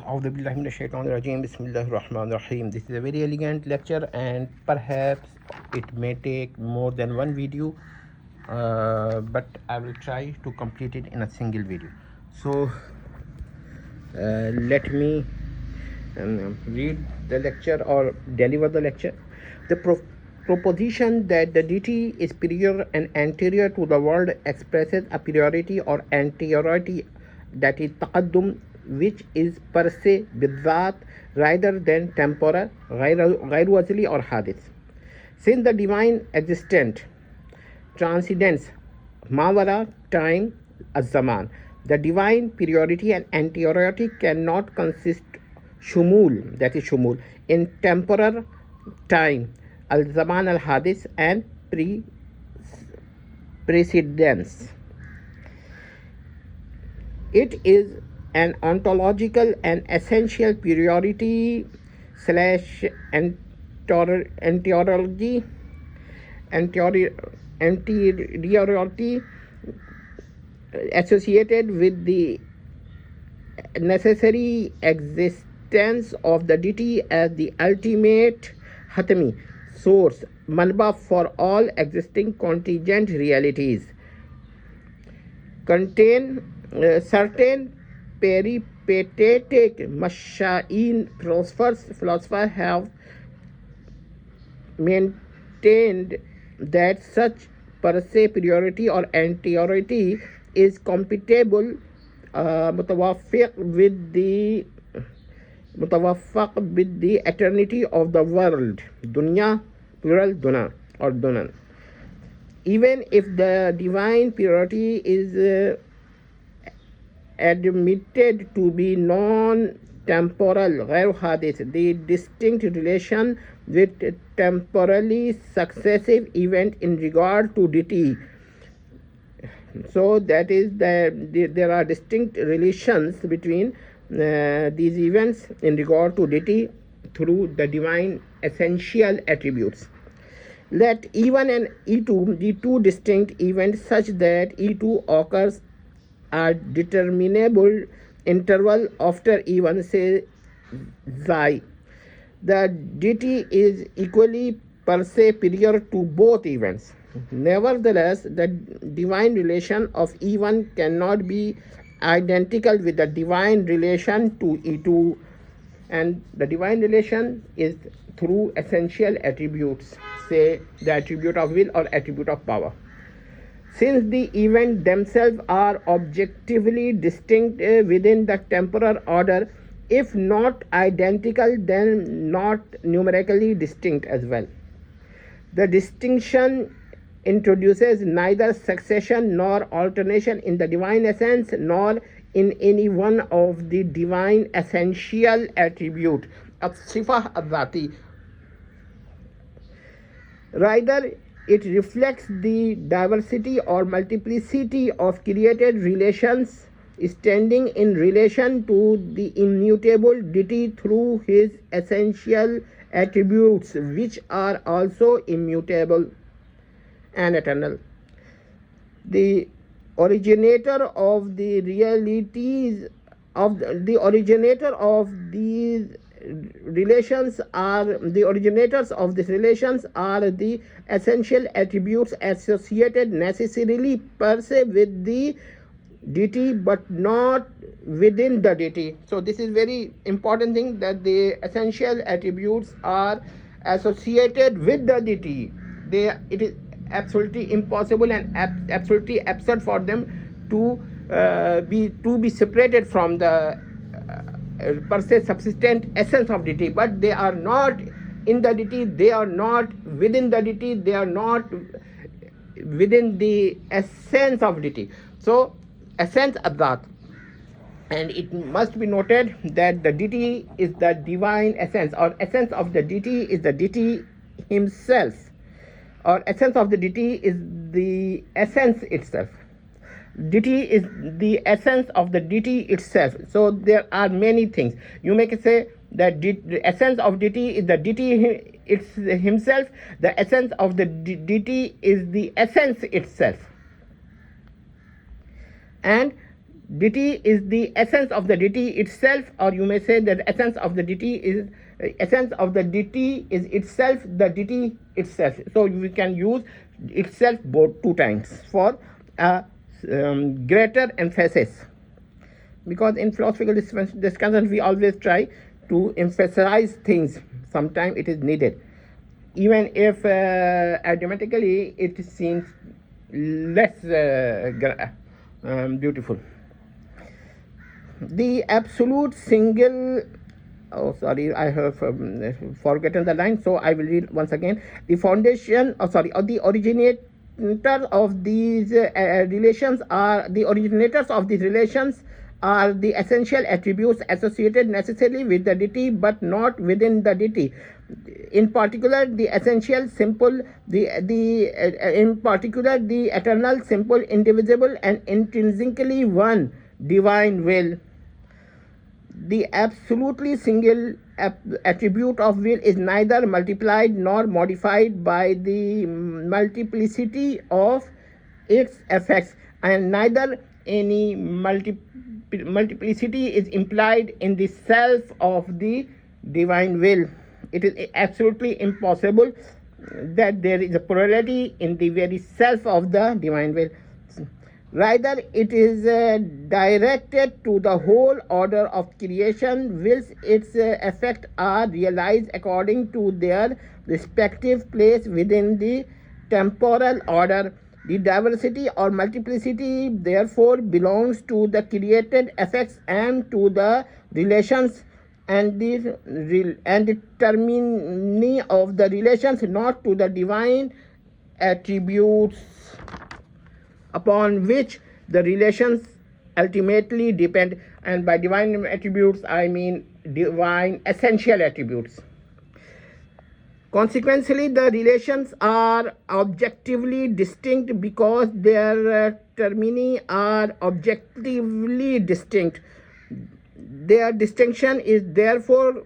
A'udhu billahi minash shaitanir rajeem. Bismillahir Rahmanir Rahim. This is a very elegant lecture, and perhaps it may take more than one video, but I will try to complete it in a single video. So let me read the lecture or deliver the lecture. The proposition that the deity is superior and anterior to the world expresses a priority or anteriority, that is taqaddum, which is per se bizzat rather than temporal, غير azli or hadith. Since the divine existent transcendence mawara time az-zaman, the divine priority and anteriority cannot consist shumul, that is shumul, in temporal time, al-zaman al-hadith, and precedence. It is an ontological and essential priority slash anteriority associated with the necessary existence of the deity as the ultimate hatmi source, manba for all existing contingent realities. Contain certain peripatetic masha'in philosophers have maintained that such per se priority or anteriority is compatible mutawafiq with the eternity of the world, dunya, plural duna or dunan. Even if the divine priority is admitted to be non-temporal, غير hadith, the distinct relation with temporally successive event in regard to deity. So that is there are distinct relations between these events in regard to deity through the divine essential attributes. Let E1 and E2 be two distinct events such that E2 occurs at determinable interval after E1, say Zai. The deity is equally per se superior to both events. Nevertheless, the divine relation of E1 cannot be identical with the divine relation to E2, and the divine relation is through essential attributes, say the attribute of will or attribute of power. Since the events themselves are objectively distinct within the temporal order, if not identical, then not numerically distinct as well. The distinction introduces neither succession nor alternation in the divine essence, nor in any one of the divine essential attribute, as-sifah al-dhati. Rather, it reflects the diversity or multiplicity of created relations standing in relation to the immutable deity through his essential attributes, which are also immutable and eternal. The originator of the realities of the originators of these relations are the essential attributes associated necessarily per se with the deity, but not within the deity. So this is very important thing, that the essential attributes are associated with the deity. It is absolutely impossible and absolutely absurd for them to be separated from the per se subsistent essence of deity. But they are not in the deity, they are not within the deity, they are not within the essence of deity. So essence of that. And it must be noted that the deity is the divine essence, or essence of the deity is the deity himself, or essence of the deity is the essence itself. Deity is the essence of the deity itself. So there are many things. You may say that the essence of deity is the deity himself. The essence of the deity is the essence itself. And Deity is the essence of the deity itself, or you may say that essence of the deity is itself the deity itself. So we can use itself both 2 times for a greater emphasis, because in philosophical discussion we always try to emphasize things. Sometimes it is needed, even if arithmetically it seems less beautiful. The absolute single, I have forgotten the line, so I will read once again. The foundation, the originators of these relations are the essential attributes associated necessarily with the deity, but not within the deity. In particular, the essential, simple, the eternal, simple, indivisible, and intrinsically one divine will. The absolutely single attribute of will is neither multiplied nor modified by the multiplicity of its effects, and neither any multiplicity is implied in the self of the divine will. It is absolutely impossible that there is a plurality in the very self of the divine will. Rather, it is directed to the whole order of creation, whilst its effects are realized according to their respective place within the temporal order. The diversity or multiplicity, therefore, belongs to the created effects and to the relations and the termini of the relations, not to the divine attributes upon which the relations ultimately depend. And by divine attributes, I mean divine essential attributes. Consequently, the relations are objectively distinct because their termini are objectively distinct. Their distinction is therefore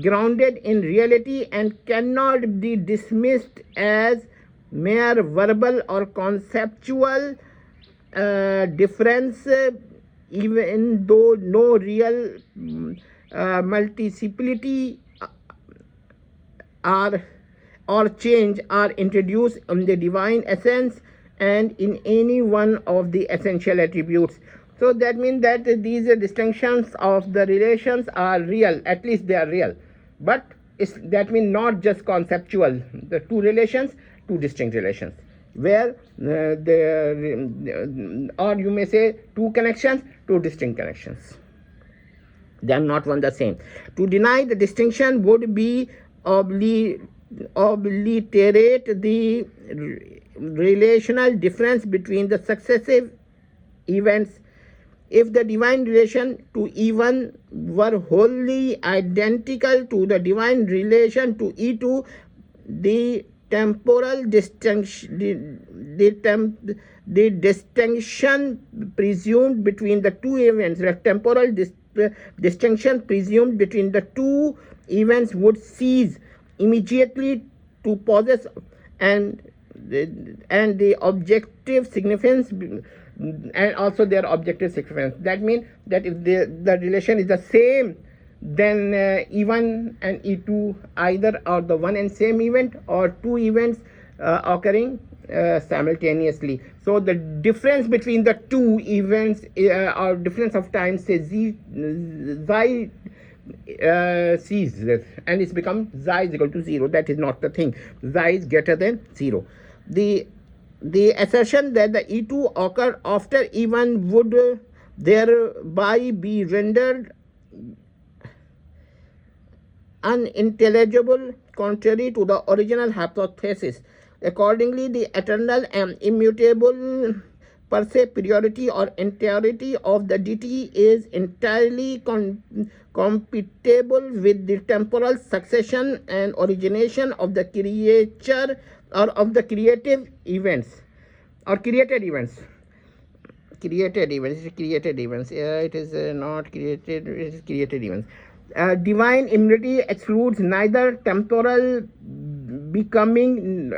grounded in reality and cannot be dismissed as mere verbal or conceptual difference, even though no real multiplicity or change are introduced in the divine essence and in any one of the essential attributes. So that means that these distinctions of the relations are real, at least they are real. But that means not just conceptual. The 2 relations, 2 distinct relations, where or you may say 2 connections, 2 distinct connections. They are not one the same. To deny the distinction would be obliterate the relational difference between the successive events. If the divine relation to E1 were wholly identical to the divine relation to E2, the temporal distinction, the distinction presumed between the 2 events, the temporal distinction presumed between the 2 events would cease immediately to possess and the objective significance, and also their objective significance. That means that if the relation is the same, then E1 and E2 either are the one and same event or 2 events occurring simultaneously. So the difference between the 2 events or difference of time, say xi ceases and it's become xi is equal to 0. That is not the thing. Xi is greater than 0. The assertion that the E2 occurred after E1 would thereby be rendered unintelligible, contrary to the original hypothesis. Accordingly, the eternal and immutable per se priority or anteriority of the deity is entirely compatible with the temporal succession and origination of the creature or of the creative events or created events. It is not created, it is created events. Divine immunity excludes neither temporal becoming,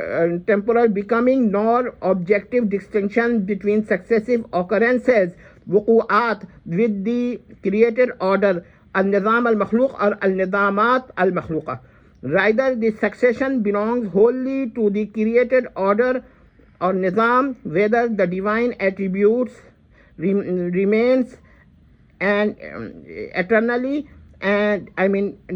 nor objective distinction between successive occurrences, wuqu'at, with the created order, al-nizam al-makhluq or al-nizamat al-makhluqa. Rather, the succession belongs wholly to the created order or nizam, whether the divine attributes remains and eternally, and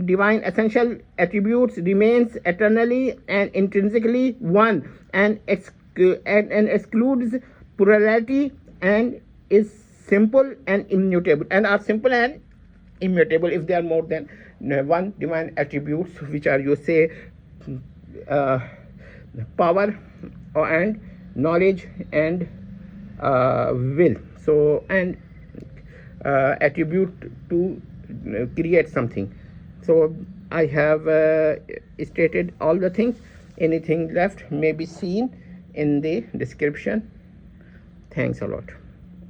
divine essential attributes remains eternally and intrinsically one, and excludes plurality, and is simple and immutable, and are simple and immutable if they are more than one divine attributes, which are, you say, power and knowledge and will. So, and attribute to create something. So I have stated all the things. Anything left may be seen in the description. Thanks a lot.